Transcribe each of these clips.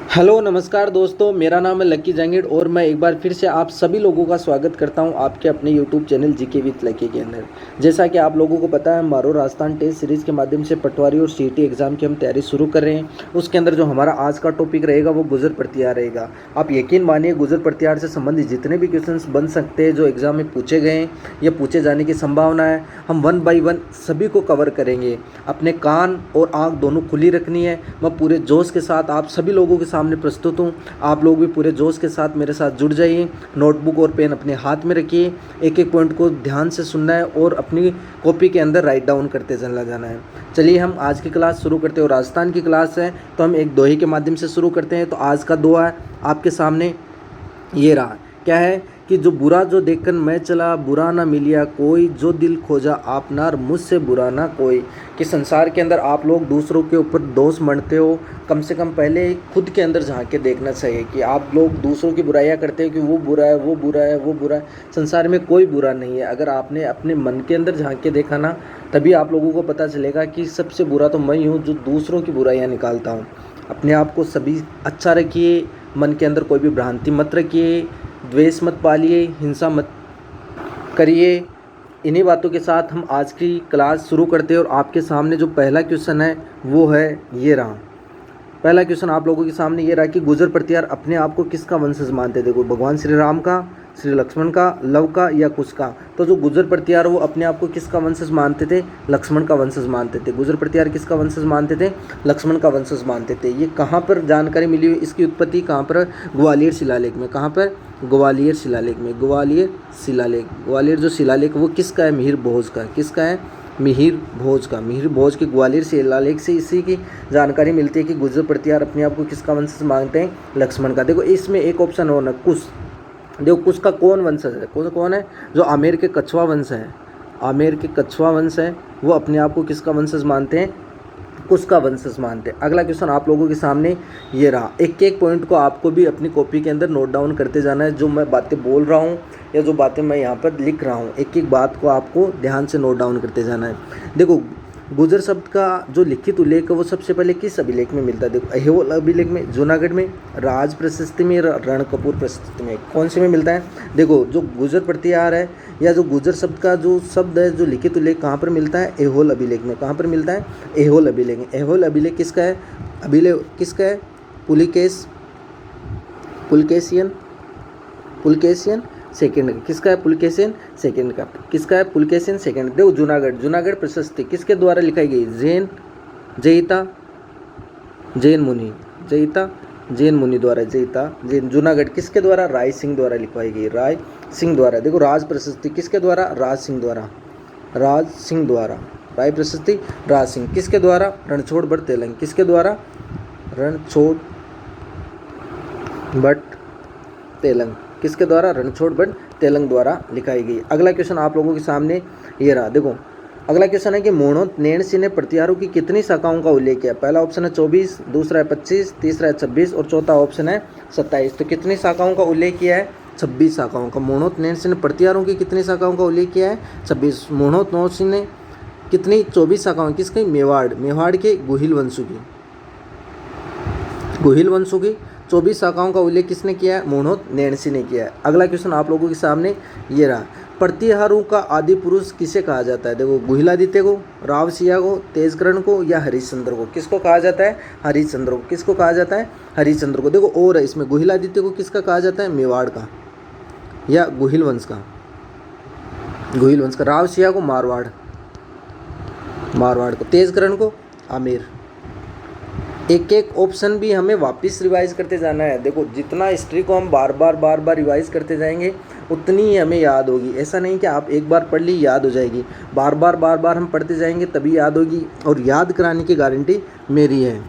Hello नमस्कार दोस्तों, मेरा नाम है लक्की जंगीड़ और मैं एक बार फिर से आप सभी लोगों का स्वागत करता हूं आपके अपने यूट्यूब चैनल जीके विथ लक्की के अंदर। जैसा कि आप लोगों को पता है, हमारो राजस्थान टेस्ट सीरीज़ के माध्यम से पटवारी और सीईटी एग्ज़ाम की हम तैयारी शुरू कर रहे हैं। उसके अंदर जो हमारा आज का टॉपिक रहेगा वो गुजर प्रत्याहार रहेगा। आप यकीन मानिए, गुजर प्रत्याहार से संबंधित जितने भी क्वेश्चन बन सकते हैं जो एग्ज़ाम में पूछे गए हैं या पूछे जाने की संभावना है, हम 1 बाय 1 सभी को कवर करेंगे। अपने कान और आँख दोनों खुली रखनी है। मैं पूरे जोश के साथ आप सभी लोगों के सामने प्रस्तुत हूँ। आप लोग भी पूरे जोश के साथ मेरे साथ जुड़ जाइए। नोटबुक और पेन अपने हाथ में रखिए, एक एक पॉइंट को ध्यान से सुनना है और अपनी कॉपी के अंदर राइट डाउन करते चला जाना है। चलिए हम आज की क्लास शुरू करते हैं। राजस्थान की क्लास है तो हम एक दोहे के माध्यम से शुरू करते हैं। तो आज का दोहा आपके सामने ये रहा। क्या है कि जो बुरा जो देखकर मैं चला, बुरा ना मिलिया कोई, जो दिल खोजा आपनार मुझसे बुरा ना कोई। कि संसार के अंदर आप लोग दूसरों के ऊपर दोष मढ़ते हो, कम से कम पहले खुद के अंदर झांक के देखना चाहिए कि आप लोग दूसरों की बुराइयां करते हो कि वो बुरा है, वो बुरा है, वो बुरा है। संसार में कोई बुरा नहीं है। अगर आपने अपने मन के अंदर झांक के देखा ना, तभी आप लोगों को पता चलेगा कि सबसे बुरा तो मैं ही हूँ जो दूसरों की बुराइयाँ निकालता हूँ। अपने आप को सभी अच्छा रखिए, मन के अंदर कोई भी भ्रांति मत रखिए, द्वेष मत पालिए, हिंसा मत करिए। इन्हीं बातों के साथ हम आज की क्लास शुरू करते हैं और आपके सामने जो पहला क्वेश्चन है वो है ये रहा। पहला क्वेश्चन आप लोगों के सामने ये रहा कि गुजर प्रत्याहार अपने आप को किसका वंशज मानते थे। देखो, भगवान श्री राम का, श्री लक्ष्मण का, लव का या कुश का। तो जो गुजर प्रत्याहार वो अपने आप को किसका वंशज मानते थे? लक्ष्मण का वंशज मानते थे। गुजर प्रत्याहार किसका वंशज मानते थे? लक्ष्मण का वंशज मानते थे। ये कहाँ पर जानकारी मिली हुई? इसकी उत्पत्ति कहाँ पर? ग्वालियर शिलालेख में। कहाँ पर? ग्वालियर शिलालेख में। ग्वालियर शिलालेख, ग्वालियर जो शिलालेख वो किसका है? मिहिर भोज का। किसका है? मिहिर भोज का। मिहिर भोज के ग्वालियर शिलालेख से इसी की जानकारी मिलती है कि गुजर प्रत्याहार अपने आप को किसका वंशज मानते हैं? लक्ष्मण का। देखो, इसमें एक ऑप्शन और ना, कुश। देखो, कुश का कौन वंशज है? कौन है? जो आमेर के कछवा वंश है, आमेर के कछवा वंश है, वो अपने आप को किसका वंशज मानते हैं? कुश का वंशज मानते हैं। अगला क्वेश्चन आप लोगों के सामने ये रहा। एक एक पॉइंट को आपको भी अपनी कॉपी के अंदर नोट डाउन करते जाना है। जो मैं बातें बोल रहा हूँ या जो बातें मैं यहाँ पर लिख रहा हूँ, एक एक बात को आपको ध्यान से नोट डाउन करते जाना है। देखो, गुजर शब्द का जो लिखित उल्लेख है वो सबसे पहले किस अभिलेख में मिलता है? देखो, अहिहोल अभिलेख में, जूनागढ़ में, राज प्रशस्ति में, रणकपूर प्रशस्ति में। कौन से में मिलता है? देखो, जो गुजर प्रत्याहार है या जो गुजर शब्द का जो शब्द है, जो लिखित उल्लेख कहाँ पर मिलता है? अहिहोल अभिलेख में। कहाँ पर मिलता है? अहिहोल अभिलेख में। अहिहोल अभिलेख किसका है? अभिलेख किसका है? पुलकेशियन पुलकेशियन सेकंड का। किसका है? पुलकेशियन सेकंड का। किसका है? पुलकेशियन सेकंड। देखो, जूनागढ़ प्रशस्ति किसके द्वारा लिखाई गई? जैन मुनि द्वारा। जूनागढ़ किसके द्वारा? राय सिंह द्वारा लिखवाई गई। राय सिंह द्वारा। देखो, राज प्रशस्ति किसके द्वारा? राज सिंह द्वारा। राय प्रशस्ति राज सिंह किसके द्वारा? रणछोड़ भट्ट तेलंग। किसके द्वारा? रणछोड़ भट्ट तेलंग। किसके द्वारा? रणछोड़ भट्ट तेलंग द्वारा लिखाई गई। अगला क्वेश्चन आप लोगों के सामने ये रहा। देखो, अगला क्वेश्चन है कि मोहनोत नैणसी ने प्रत्याहारों की कितनी शाखाओं का उल्लेख किया? पहला ऑप्शन है 24, दूसरा है 25, तीसरा है 26 और चौथा ऑप्शन है 27। तो कितनी शाखाओं का उल्लेख किया है? 26 शाखाओं का। मोहनोत नैणसी ने प्रत्याहारों की कितनी शाखाओं का उल्लेख किया है? 26। मोहनोत नैणसी ने कितनी? 24 शाखाओं। किसकी? मेवाड़ के गुहिल वंशों की 24 शाखाओं का उल्लेख किसने किया है? मोहनोत नैणसी ने किया है। अगला क्वेश्चन आप लोगों के सामने ये रहा। प्रत्याहारों का आदि पुरुष किसे कहा जाता है? देखो, गुहिलादित्य को, रावसिया को, तेजकर्ण को या हरिश्चंद्र को। किसको कहा जाता है? हरिश्चंद्र को। किसको कहा जाता है? हरिश्चंद्र को। देखो, और इसमें गुहिलादित्य को किसका कहा जाता है? मेवाड़ का या गुहिल वंश का। रावसिया को मारवाड़ को। तेजकर्ण को आमेर। एक एक ऑप्शन भी हमें वापस रिवाइज करते जाना है। देखो, जितना हिस्ट्री को हम बार बार रिवाइज करते जाएंगे उतनी ही हमें याद होगी। ऐसा नहीं कि आप एक बार पढ़ ली याद हो जाएगी। बार बार हम पढ़ते जाएंगे तभी याद होगी, और याद कराने की गारंटी मेरी है।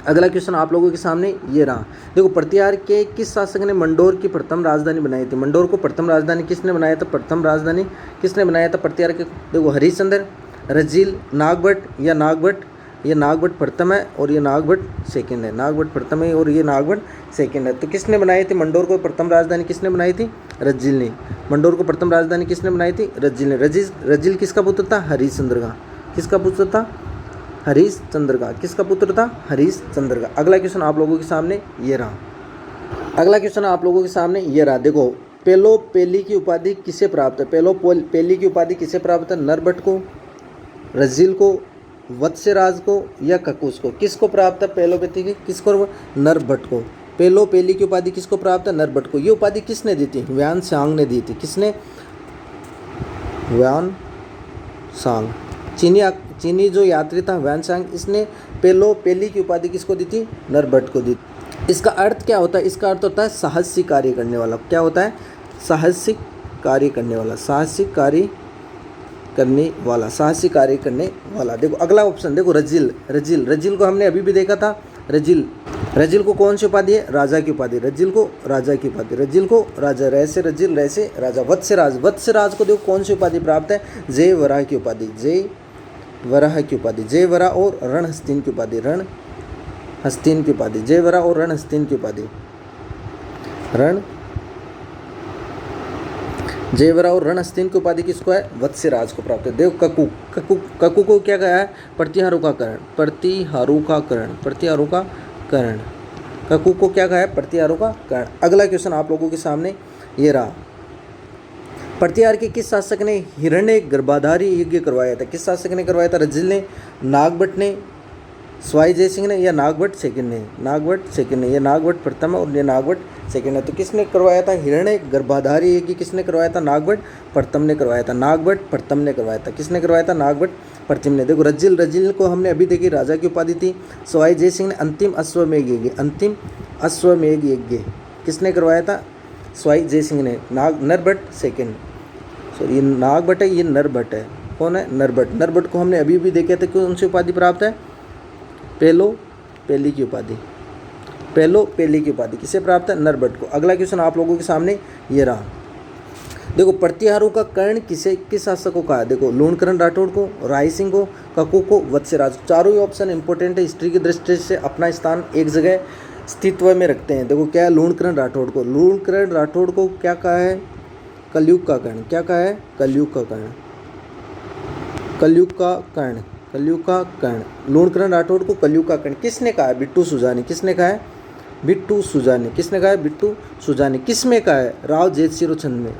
अगला क्वेश्चन आप लोगों के सामने ये रहा। देखो, प्रत्याहार के किस शासक ने मंडोर की प्रथम राजधानी बनाई थी? मंडोर को प्रथम राजधानी किसने बनाया था? प्रत्याहार के? देखो, हरिश्चंद्र, रजील, नागभट्ट या नागभट्ट। ये नागभट्ट प्रथम है और ये नागभट्ट सेकंड है। तो किसने बनाई थी मंडोर को प्रथम राजधानी? किसने बनाई थी? रजील ने। मंडोर को प्रथम राजधानी किसने बनाई थी? रजील ने। रजील किसका पुत्र था? हरिश्चंद्र का। किसका पुत्र था? हरिश्चंद्र का। किसका पुत्र था? हरिश्चंद्र का। अगला क्वेश्चन आप लोगों के सामने ये रहा। अगला क्वेश्चन आप लोगों के सामने ये रहा। देखो, पेलो पेली की उपाधि किसे प्राप्त है? पेलो पेली की उपाधि किसे प्राप्त है? नरभट्ट को, रजिल को, वत्सराज को या ककुस को? किसको प्राप्त है पेलो पेली की? किसको? नरभट्ट को। पेलो पेली की उपाधि किसको प्राप्त है? नरभट्ट को। ये उपाधि किसने दी थी? व्यान सांग ने दी थी। किसने? व्यान सांग। चीनी जो यात्री था व्यान सांग, इसने पेलो पेली की उपाधि किसको दी थी? नरभट्ट को दी। इसका अर्थ क्या होता है? इसका अर्थ होता है साहसिक कार्य करने वाला। क्या होता है? साहसिक कार्य करने वाला। साहसिक कार्य करने वाला। साहसिक कार्य करने वाला। देखो अगला ऑप्शन देखो, रजिल। रजिल, रजिल को हमने अभी भी देखा था। रजिल, रजिल को कौन सी उपाधि है? राजा की उपाधि। रजिल को राजा की उपाधि। रजिल को राजा। रैसे रजिल, रैसे राजा। वत्सराज, वत्सराज को देखो कौन सी उपाधि प्राप्त है? जय वराह की उपाधि। जय वराह की उपाधि। जय वराह और रणहस्तीन की उपाधि। रण हस्तीन की उपाधि। जय वराह और रण हस्तीन की उपाधि। रण जयवरा और रणहस्तीन की उपाधि किसको है? वत्सराज को प्राप्त है। देव ककु, ककु को क्या कहा है? प्रतिहारों का करण। प्रतिहारों का करण। प्रतिहारों का करण। ककु को क्या कहा है? प्रतिहारों का करण। अगला क्वेश्चन आप लोगों के सामने ये रहा। प्रतिहार के किस शासक ने हिरण्य गर्भाधारी यज्ञ करवाया था? किस शासक ने करवाया था? रजिल ने, नागभट्ट ने, स्वाई जय सिंह ने या नागभट्ट सेकंड ने? नागभट्ट सेकंड ने। ये नागभट्ट प्रथम है और ये नागभट्ट सेकंड है। तो किसने करवाया था हिरण्य गर्भाधारी यज्ञ? किसने करवाया था? नागभट्ट प्रथम ने करवाया था। नागभट्ट प्रथम ने करवाया था। किसने करवाया था? नागभट्ट प्रथम ने। देखो रजिल, रजिल को हमने अभी देखी राजा की उपाधि थी। स्वाई जय सिंह ने अंतिम अश्वमेघ यज्ञ। अंतिम अश्वमेघ यज्ञ किसने करवाया था? स्वाई जय सिंह ने। नरभट्ट सेकंड। सॉरी, ये नागभट्ट है, ये नरभट्ट है। कौन है? नरभट्ट। नरभट्ट को हमने अभी भी देखे थे। कौन सी उपाधि प्राप्त है? पेलो पेली की उपाधि। पेलो पेली की उपाधि किसे प्राप्त है? नरभट्ट को। अगला क्वेश्चन आप लोगों के सामने ये रहा। देखो, प्रतिहारों का कर्ण किस शासक को कहा है? देखो, लूणकरण राठौड़ को, राय सिंह को, ककु को, वत्सराज। चारों ही ऑप्शन इंपॉर्टेंट है। हिस्ट्री की दृष्टि से अपना स्थान एक जगह अस्तित्व में रखते हैं। देखो क्या है? लूणकरण राठौड़ को। लूणकरण राठौड़ को क्या कहा है? कलयुग का कर्ण। क्या कहा है? कलयुग का कर्ण। कलयुग का कर्ण। कलयुग का कर्ण। लूणकरण राठौड़ को कलयुग का कर्ण किसने कहा है? बिट्टू सुजानी। किसने कहा है? बिट्टू सुजानी। किसने कहा है? बिट्टू सुजानी। किसमें कहा है? राव जेतसिरो छंद में।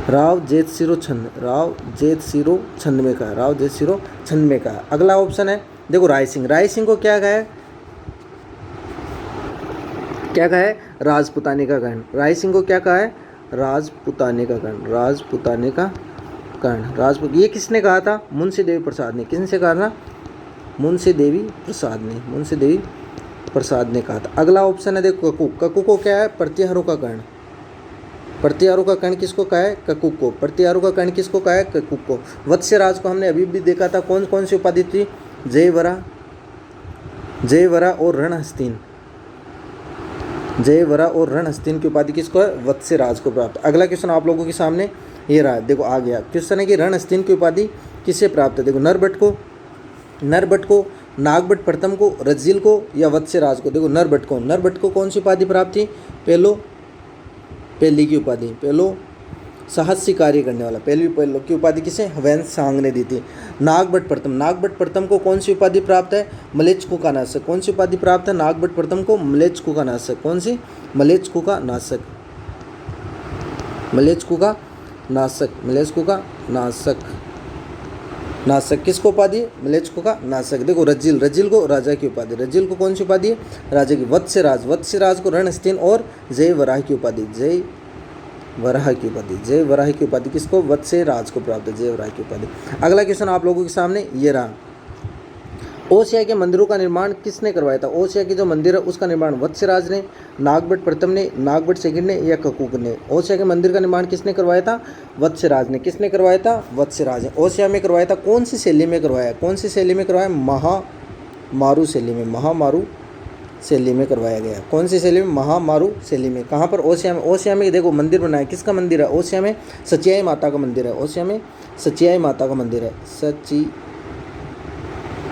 राव जेतसिरो छंद। राव जेतसिरो छंद में कहा है। राव जेतसिरो छंद में कहा है। अगला ऑप्शन है देखो, राय सिंह। राय सिंह को क्या कहा है? क्या कहा है? राजपुताने का कर्ण। राय सिंह को क्या कहा है? राजपुताने का कर्ण। राजपुताने का कर्ण। राजपूत। ये किसने कहा था? मुंशी देवी प्रसाद ने। किसने कहा था? मुंशी देवी प्रसाद ने। मुंशी देवी प्रसाद ने कहा था। अगला ऑप्शन है देखो, ककु। ककु को क्या है? प्रतिहारों का कर्ण। प्रतिहारों का कर्ण किसको कहा है? ककु को। प्रतिहारों का कर्ण किसको कहा है? ककु को। वत्सराज को हमने अभी भी देखा था। कौन कौन सी उपाधि थी? जयवरा, जयवरा और रणहस्तीन। जयवरा और रणहस्तीन की उपाधि किसको है? वत्सराज को प्राप्त। अगला क्वेश्चन आप लोगों के सामने ये रहा। देखो आ गया क्वेश्चन है कि रणहस्तीन की उपाधि किससे प्राप्त है? देखो, नरभट्ट को, नरभट्ट को, नागभट्ट प्रथम को, रजिल को या वत्सराज को? देखो नरभट्ट को। नरभट्ट को कौन सी उपाधि प्राप्त थी? पेलो पेली की उपाधि। पेलो साहसिक कार्य करने वाला। पेलो की उपाधि किसे? व्यान सांग ने दी थी। नागभट्ट प्रथम। नागभट्ट प्रथम को कौन सी उपाधि प्राप्त है? मलेच्छु का नाशक। कौन सी उपाधि प्राप्त है नागभट्ट प्रथम को? मलेच्छु का नाशक। कौन सी? मलेच्छु का नाशक। मलेच्छु का नाशक। मलेच्छु का नाशक। नाशक किसको उपाधि है? मलेच्छु का नाशक। देखो रजिल, रजिल को राजा की उपाधि। रजिल को कौन सी उपाधि है? राजा की। वत्सराज, वत्सराज को रणहस्तीन और जय वराह की उपाधि। जय वराह की उपाधि। जय वराह की उपाधि किसको? वत्सराज को प्राप्त है। जय वराह की उपाधि। अगला क्वेश्चन आप लोगों के सामने ये रहा। ओसिया के मंदिरों का निर्माण किसने करवाया था? ओसिया के जो मंदिर है उसका निर्माण वत्सराज ने, नागभट्ट प्रथम ने, नागभट्ट सेकंड ने या ककु ने? ओसिया के मंदिर का निर्माण किसने करवाया था? वत्सराज ने। किसने करवाया था? वत्सराज ने। ओसिया में करवाया था। कौन सी शैली में करवाया? कौन सी शैली में करवाया? महामारू शैली में। महामारू शैली में करवाया गया। कौन सी शैली में? महामारू शैली में। कहाँ पर? ओसिया में। ओसिया में देखो मंदिर बनाया। किसका मंदिर है? ओसिया में सचियाई माता का मंदिर है। ओसिया में सचियाई माता का मंदिर है।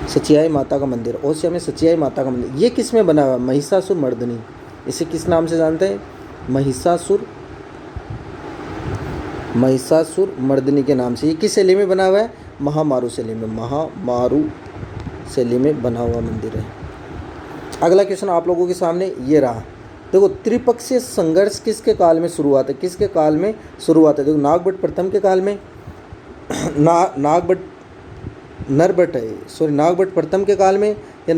सचियाई माता का मंदिर। ओसिया में सचियाई माता का मंदिर। ये किस में बना हुआ? महिषासुर मर्दनी। इसे किस नाम से जानते हैं? महिषासुर, महिषासुर मर्दनी के नाम से। ये किस शैली में बना हुआ है? महामारू शैली में, महामारू शैली में बना हुआ मंदिर है। अगला क्वेश्चन आप लोगों के सामने ये रहा। देखो त्रिपक्षीय संघर्ष किसके काल में शुरू हुआ था, किसके काल में शुरू हुआ था? देखो नागभट्ट प्रथम के काल में, नागभट्ट प्रथम के काल में, या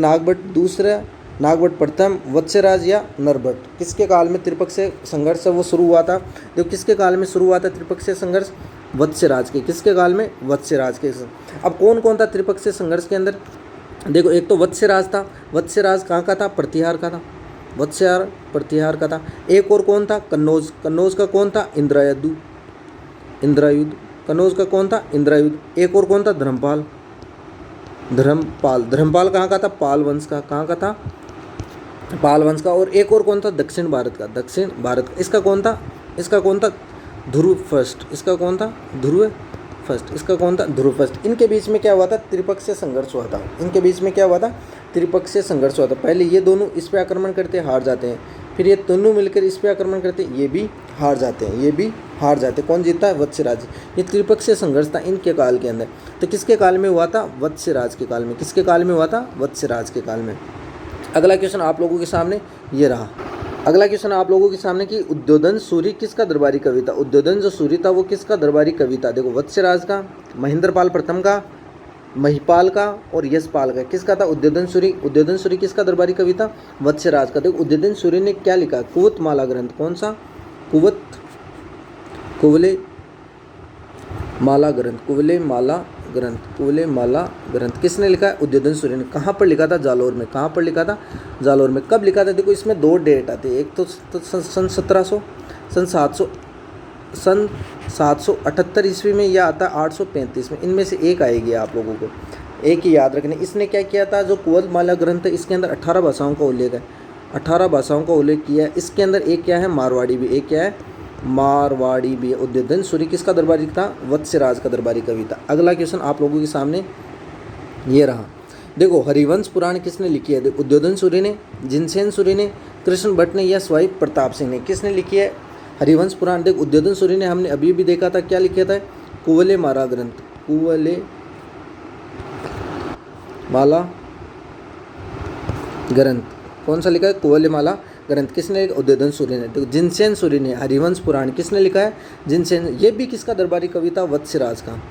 नागभट्ट प्रथम, वत्स्यराज या नरभट्ट, किसके काल में त्रिपक्षीय संघर्ष वो शुरू हुआ था? देखो किसके काल में शुरू हुआ था त्रिपक्षीय संघर्ष? वत्स्यराज के। किसके काल में? वत्स्यराज के। अब कौन कौन था त्रिपक्षीय संघर्ष के अंदर? देखो एक तो वत्स्यराज था। वत्स्यराज कहाँ का था? प्रतिहार का था। वत्स्यार प्रतिहार का था। एक और कौन था? कन्नौज। कन्नौज का कौन था? इंद्रायुध। कन्नौज का कौन था? इंद्रायुध। एक और कौन था? धर्मपाल। धर्मपाल कहाँ का था? पाल वंश का। कहाँ का था? पाल वंश का। और एक और कौन था? दक्षिण भारत का। दक्षिण भारत का। इसका कौन था? ध्रुव फर्स्ट। इसका कौन था? ध्रुव फर्स्ट। इसका कौन था? ध्रुव फर्स्ट। इनके बीच में क्या हुआ था? त्रिपक्षीय संघर्ष हुआ था। इनके बीच में क्या हुआ था? त्रिपक्षीय संघर्ष हुआ था। पहले ये दोनों इस पे आक्रमण करते, हार जाते हैं। फिर ये दोनों मिलकर इस पे आक्रमण करते, ये भी हार जाते हैं। ये भी हार जाते। कौन जीतता है? वत्स्यराज। ये त्रिपक्षीय संघर्ष था इनके काल के अंदर। तो किसके काल में हुआ था? वत्स्यराज के काल में। किसके काल में हुआ था? वत्स्यराज के काल में। अगला क्वेश्चन आप लोगों के सामने ये रहा। अगला क्वेश्चन आप लोगों के सामने कि उद्योधन सूरी किसका दरबारी कवि था? उद्योधन जो सूरी था वो किसका दरबारी कवि था? देखो वत्स्यराज का, महेंद्रपाल प्रथम का, महिपाल का और यशपाल का। किसका था? उद्योधन सूरी। उद्योधन सूरी किसका दरबारी कवि था? वत्स्यराज का। देखो उद्योधन सूरी ने क्या लिखा? कुवत माला ग्रंथ। कौन सा? कुवले माला ग्रंथ किसने लिखा है? उद्योधन सूरी ने। कहाँ पर लिखा था? जालोर में। कहाँ पर लिखा था? जालोर में। कब लिखा था? देखो इसमें दो डेट आती है। एक तो सन 778 ईस्वी में, या आता 835 में। इनमें से एक आएगी आप लोगों को, एक ही याद रखने। इसने क्या किया था? जो कुवत माला ग्रंथ है इसके अंदर 18 भाषाओं का उल्लेख है। 18 भाषाओं का उल्लेख किया है। इसके अंदर एक क्या है? मारवाड़ी भी। एक क्या है? मारवाड़ी भी। उद्योधन सूरी किसका दरबारी था? वत्स्यराज का दरबारी कवि था। अगला क्वेश्चन आप लोगों के सामने ये रहा। देखो हरिवंश पुराण किसने लिखी है? उद्योधन सूरी ने, जिनसेन सूरी ने, कृष्ण भट्ट ने या स्वाई प्रताप सिंह ने। किसने लिखी है हरिवंश पुराण? देख उद्योधन सूरी ने हमने अभी भी देखा था क्या लिखा था? कुवले माला ग्रंथ। कुवले माला ग्रंथ। कौन सा लिखा है? कुवले माला ग्रंथ। किसने लिखा? उद्योधन सूरी ने। देखो जिनसेन सूरी ने हरिवंश पुराण किसने लिखा है? जिनसेन। ये भी किसका दरबारी कवि था? वत्स्यराज का।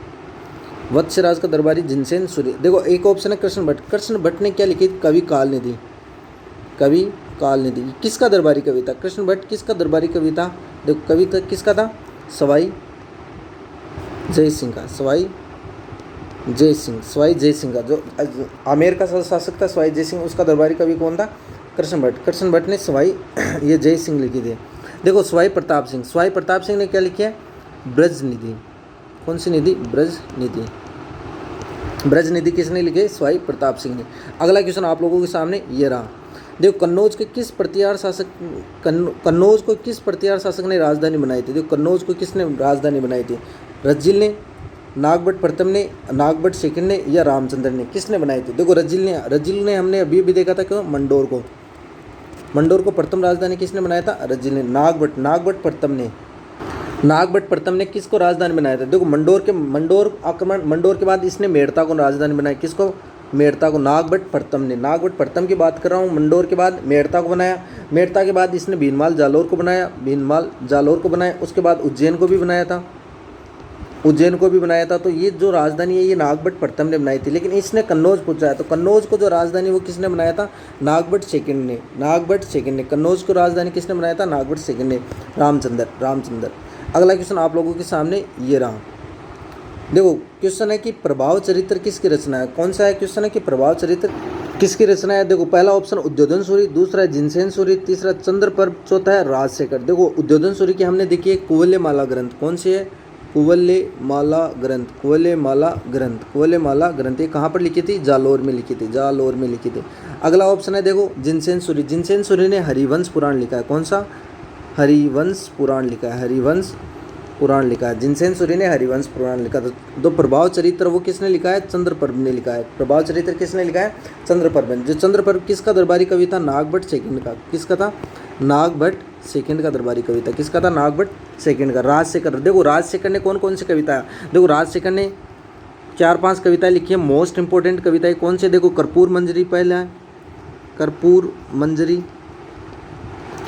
वत्स्यराज का दरबारी जिनसेन सूरी। देखो एक ऑप्शन है कृष्ण भट्ट। कृष्ण भट्ट ने क्या लिखी? कवि कालनिधि। कवि कालनिधि किसका दरबारी कवि था? कृष्ण भट्ट किसका दरबारी कवि था? देखो कवि किसका था? सवाई जय सिंह का। सवाई जय सिंह का। जो आमेर का शासक था सवाई जय सिंह, उसका दरबारी कवि कौन था? कृष्ण भट्ट। कृष्ण भट्ट ने सवाई ये जय सिंह लिखी थी। देखो सवाई प्रताप सिंह ने क्या लिखी है? ब्रज निधि। कौन सी निधि? ब्रज निधि। ब्रज निधि किसने लिखे? सवाई प्रताप सिंह ने। अगला क्वेश्चन आप लोगों के सामने ये रहा। देखो कन्नौज को किस प्रतिहार शासक ने राजधानी बनाई थी? देखो कन्नौज को किसने राजधानी बनाई थी? रज्जिल ने, नागभट्ट प्रथम ने, नागभट्ट सेकंड ने या रामचंद्र ने। किसने बनाई थी? देखो रज्जिल ने हमने अभी भी देखा था क्यों? मंडोर को प्रथम राजधानी किसने बनाया था? रज्जिल ने। नागभट्ट प्रथम ने किसको राजधानी बनाया था? देखो मंडोर के बाद इसने मेड़ता को राजधानी बनाई। किसको? मेड़ता को। नागभट्ट प्रथम की बात कर रहा हूँ। मंडोर के बाद मेड़ता को बनाया। मेड़ता के बाद इसने भीनमाल जालोर को बनाया। उसके बाद उज्जैन को भी बनाया था। तो ये जो राजधानी है ये नागभट्ट प्रथम ने बनाई थी। लेकिन इसने कन्नौज पूछा है, तो कन्नौज को जो राजधानी वो किसने बनाया था? नागभट्ट सेकंड ने। कन्नौज को राजधानी किसने बनाया था? नागभट्ट सेकंड ने। रामचंद्र। अगला क्वेश्चन आप लोगों के सामने ये रहा। देखो क्वेश्चन है कि प्रभाव चरित्र किसकी रचना है? कौन सा है क्वेश्चन है कि प्रभाव चरित्र किसकी रचना है? देखो पहला ऑप्शन उद्योधन सूरी, दूसरा है जिनसेन सूरी, तीसरा चंद्रपर्व, चौथा है राजशेखर। देखो उद्योधन सूरी की हमने देखी है कुवले माला ग्रंथ। कौन सी है? कुवले माला ग्रंथ। ये कहाँ पर लिखी थी? जालोर में लिखी थी। अगला ऑप्शन है देखो जिनसेन सूरी ने हरिवंश पुराण लिखा है। कौन सा? हरिवंश पुराण लिखा है। जिनसेन सूरी ने हरिवंश पुराण लिखा था। दो प्रभाव चरित्र वो किसने लिखा है? चंद्रपर्व ने लिखा है। प्रभाव चरित्र किसने लिखा है? चंद्रपर्व ने। जो चंद्रपर्व किसका दरबारी कवि था? नागभट्ट सेकंड का। किसका था? नागभट्ट सेकंड का दरबारी कवि था। किसका था? नागभट्ट सेकंड का। राजशेखर। देखो राजशेखर ने कौन कौन सी कविता? देखो राजशेखर ने 4-5 कविताएं लिखी हैं, मोस्ट इंपॉर्टेंट कविताएं कौन से, देखो कर्पूर मंजरी पहला है, कर्पूर मंजरी,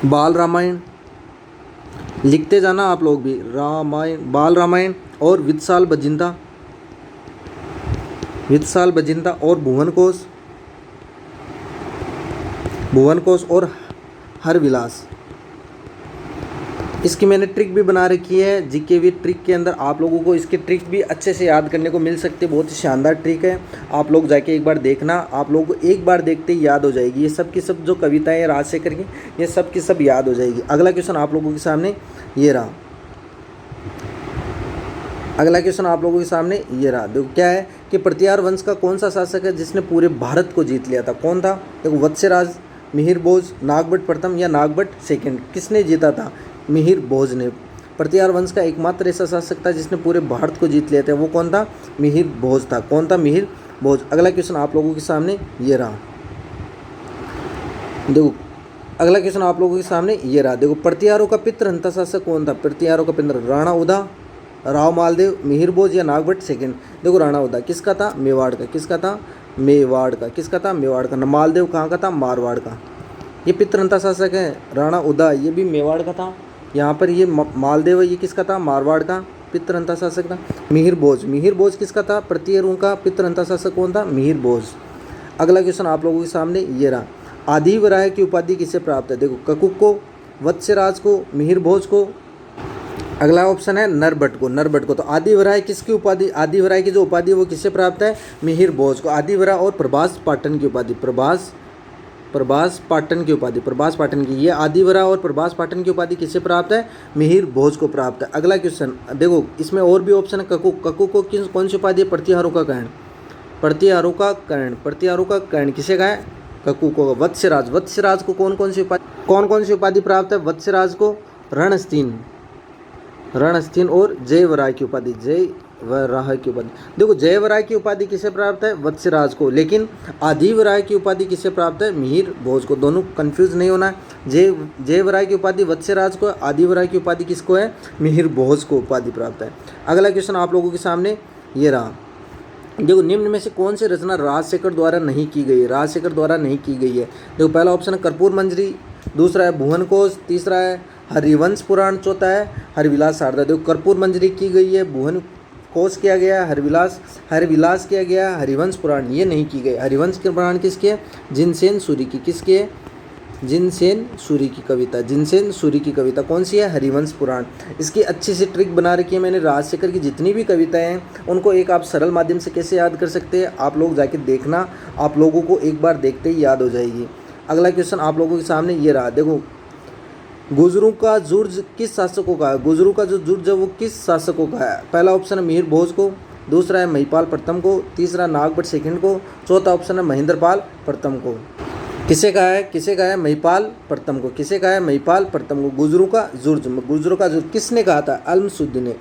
बाल रामायण, लिखते जाना आप लोग भी, रामायण, बाल रामायण और वित्साल बजिंदा, वित्साल बजिंदा और भुवन कोश, भुवन कोश और हर विलास। इसकी मैंने ट्रिक भी बना रखी है, जीके वी ट्रिक के अंदर आप लोगों को इसकी ट्रिक भी अच्छे से याद करने को मिल सकती है, बहुत ही शानदार ट्रिक है। आप लोग जाके एक बार देखना, आप लोगों को एक बार देखते ही याद हो जाएगी। ये सब की सब जो कविताएं राजशेखर की, ये सब की सब याद हो जाएगी। अगला क्वेश्चन आप लोगों के सामने ये रहा, अगला क्वेश्चन आप लोगों के सामने ये रहा। देखो क्या है कि प्रतिहार वंश का कौन सा शासक है जिसने पूरे भारत को जीत लिया था, कौन था? देखो वत्स्यराज, मिहिर भोज, नागभट्ट प्रथम या नागभट्ट सेकंड, किसने जीता था? मिहिर भोज ने। प्रतिहार वंश का एकमात्र ऐसा शासक था जिसने पूरे भारत को जीत लिया था, वो कौन था? मिहिर भोज था। कौन था? मिहिर भोज। अगला क्वेश्चन आप लोगों के सामने ये रहा, देखो अगला क्वेश्चन आप लोगों के सामने ये रहा। देखो प्रतिहारों का पितृहंता शासक कौन था? प्रतिहारों का पितृ, राणा उदा, राव मालदेव, मिहिर भोज या नागभट्ट सेकंड। देखो राणा उदा किसका था? मेवाड़ का। किसका था? मेवाड़ का। किसका था? मेवाड़ का। मालदेव कहाँ का था? मारवाड़ का। ये पितृहंता शासक है राणा उदा, ये भी मेवाड़ का था। यहाँ पर ये मालदेव है, ये किसका था? मारवाड़ का पितृहंता शासक था। मिहिर भोज, मिहिर भोज किसका था? प्रतिहारों का पितृहंता शासक कौन था? मिहिर भोज। अगला क्वेश्चन आप लोगों के सामने ये रहा, आदिवराय की उपाधि किसे प्राप्त है? देखो ककुक को, वत्स्यराज को, मिहिर भोज को। अगला ऑप्शन है नरभट्ट को, नरभट्ट को। तो आदिवराय किसकी उपाधि, आदिवराय की जो उपाधि है वो किससे प्राप्त है? मिहिर भोज को। आदिवराय और प्रभास पाटन की उपाधि, प्रभास पाटन की उपाधि, प्रभास पाटन की, ये आदिवरा और प्रभास पाटन की उपाधि किससे प्राप्त है? मिहिर भोज को प्राप्त है। अगला क्वेश्चन देखो, इसमें और भी ऑप्शन है। ककुक, ककुक को कौन सी उपाधि है? प्रतिहारों का कर्ण, प्रतिहारों का कर्ण, प्रतिहारों का कर्ण किसे का है? ककुक को। वत्स्यराज, वत्स्यराज को कौन कौन सी उपाधि प्राप्त है? वत्स्यराज को रणस्थीन, रणस्थीन और जयवराय की उपाधि, जयवराय की उपाधि। देखो जयवराय की उपाधि किसे प्राप्त है? वत्स्यराज को। लेकिन आदिवराय की उपाधि किसे प्राप्त है? मिहिर भोज को। दोनों कंफ्यूज नहीं होना है। जयवराय की उपाधि वत्स्यराज को, आदिवराय की उपाधि किसको है? मिहिर भोज को उपाधि प्राप्त है। अगला क्वेश्चन आप लोगों के सामने ये रहा, देखो निम्न में से कौन सी रचना राजशेखर द्वारा नहीं की गई है? राजशेखर द्वारा नहीं की गई है। देखो पहला ऑप्शन है कर्पूर मंजरी, दूसरा है भुवन कोश, तीसरा है हरिवंश पुराण, चौथा है हरविलास शारदा। देखो कर्पूर मंजरी की गई है, भुवन कोश किया गया, हरविलास किया गया, हरिवंश पुराण ये नहीं की गई। हरिवंश के पुराण किसके है? जिनसेन सूरी की। किसके है? जिनसेन सूरी की कविता, जिनसेन सूरी की कविता कौन सी है? हरिवंश पुराण। इसकी अच्छी सी ट्रिक बना रखी है मैंने। राजशेखर की जितनी भी कविताएं हैं उनको एक आप सरल माध्यम से कैसे याद कर सकते हैं, आप लोग जाके देखना, आप लोगों को एक बार देखते ही याद हो जाएगी। अगला क्वेश्चन आप लोगों के सामने ये रहा, देखो गुजरों का जुर्ज किस शासकों का है? गुजरों का जो जुर्ज है वो किस शासकों का है? पहला ऑप्शन है मिहिर भोज को, दूसरा है महिपाल प्रथम को, तीसरा नागभट्ट सेकंड को, चौथा ऑप्शन है महेंद्रपाल प्रथम को। किसे कहा है? किसे कहा है? महिपाल प्रथम को। किसे कहा है? महिपाल प्रथम को। गुजरों का जुर्ज, गुजरों का जुर्ज किसने कहा था? अल्मसुद्दी ने,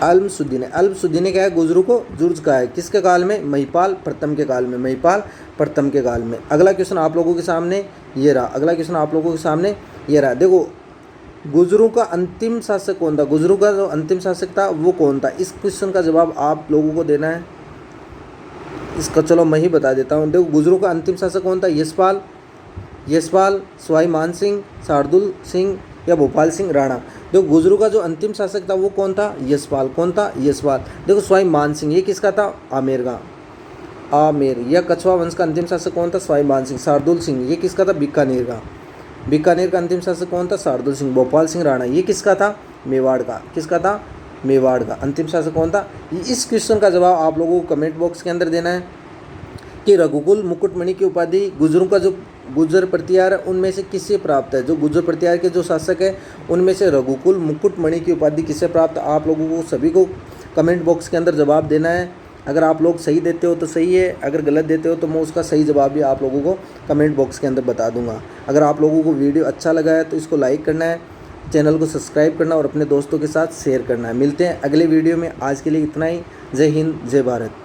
अल्मसुद्दी ने क्या है? गुजरों को जुर्ज कहा है। किसके काल में? महिपाल प्रथम के काल में, महिपाल प्रथम के काल में। अगला क्वेश्चन आप लोगों के सामने ये रहा, अगला क्वेश्चन आप लोगों के सामने ये रहा। देखो गुजरों का अंतिम शासक कौन था? गुजरों का जो अंतिम शासक था वो कौन था? इस क्वेश्चन का जवाब आप लोगों को देना है। इसका चलो मैं ही बता देता हूँ। देखो गुजरों का अंतिम शासक कौन था? यशपाल, सवाई मान सिंह, शार्दुल सिंह या भोपाल सिंह राणा। देखो गुजरों का जो अंतिम शासक था वो कौन था? यशपाल। कौन था? यशपाल। देखो सवाई मान सिंह ये किसका था? आमेर का, आमेर। या कछवा वंश का अंतिम शासक कौन था? सवाई मान सिंह। शार्दुल सिंह ये किसका था? बीकानेर का, बीकानेर का अंतिम शासक कौन था? शार्दुल सिंह। भोपाल सिंह राणा ये किसका था? मेवाड़ का। किसका था? मेवाड़ का। अंतिम शासक कौन था? इस क्वेश्चन का जवाब आप लोगों को कमेंट बॉक्स के अंदर देना है कि रघुकुल मुकुटमणि की उपाधि गुजरों का जो गुर्जर प्रतिहार है उनमें से किससे प्राप्त है? जो गुर्जर प्रतिहार के जो शासक है उनमें से रघुकुल मुकुटमणि की उपाधि किससे प्राप्त? आप लोगों को सभी को कमेंट बॉक्स के अंदर जवाब देना है। अगर आप लोग सही देते हो तो सही है, अगर गलत देते हो तो मैं उसका सही जवाब भी आप लोगों को कमेंट बॉक्स के अंदर बता दूंगा। अगर आप लोगों को वीडियो अच्छा लगा है तो इसको लाइक करना है, चैनल को सब्सक्राइब करना और अपने दोस्तों के साथ शेयर करना है। मिलते हैं अगले वीडियो में, आज के लिए इतना ही। जय हिंद, जय भारत।